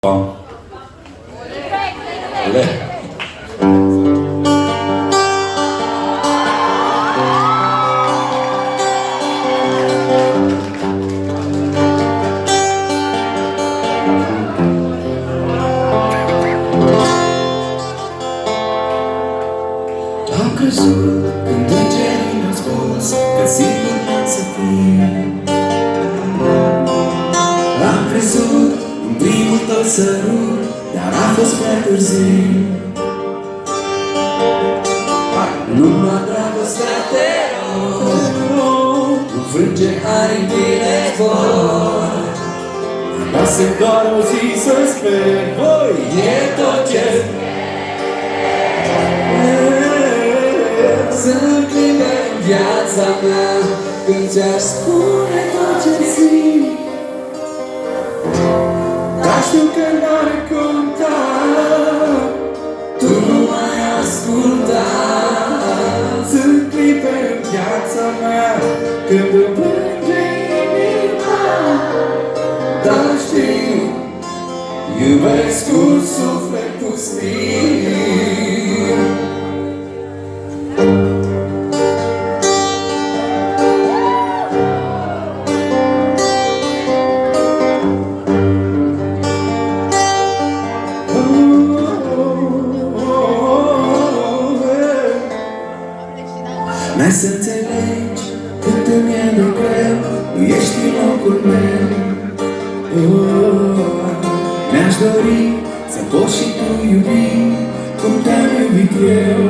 Am crezut când îngerii mi-au spus că sigur n-am să fii. Am crezut în primul tău sărut, dar a fost prea târziu. Nu lua dragostea, te rog, nu frânge aripile vor. Lasă doar o zi să sper, voi e tot ce sunt clipe în viața mea când ți-aș spune tot ce simt. Dar știu că n-are conta, tu nu mai asculta. Sunt clipe în viața mea când îmi plânge inima, dar știu, iubesc cu suflet pustiu. N-ai să înțelegi cât îmi e de greu, nu ești în locul meu. Mi-aș dori să poți și tu iubi cum te-am iubit eu.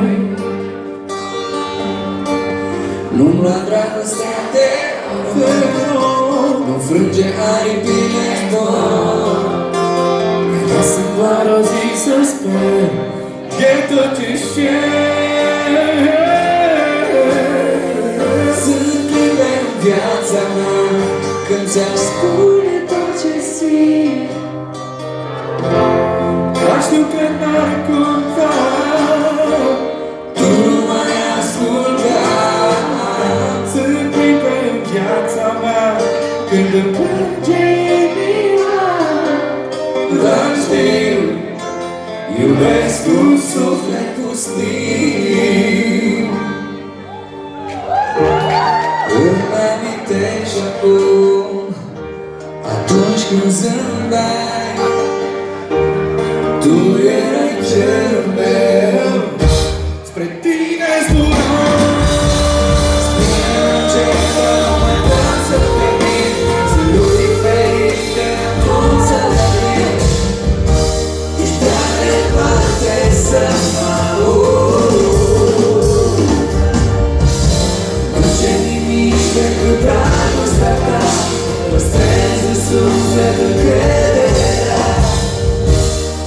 Nu-mi lua dragostea, te rog, nu frânge aripile vor. Lasă doar o zi să sper, e tot ce știu. Viața mea când ți-aș spune tot ce simt. Dar știu că n-ar conta, tu nu mai asculta. Sunt clipe în viața mea când îmi plânge inima, dar știu, iubesc cu suflet pustiu. Îmi amintești acum, atunci când zâmbeai, tu erai cerul meu, spre tine zburam. Spune-mi ce nu mai pot să permit, sunt lui diferit de atunci să trăim. Ești prea departe să mă cu dragostea ta, păstrezi în suflet încrederea,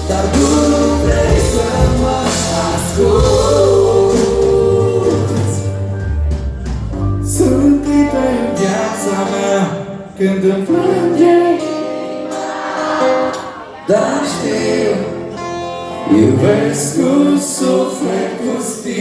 dar tu nu vrei să mă asculți. Sunt clipe în viața mea când îmi plânge, dar știu, iubesc cu suflet pustiu.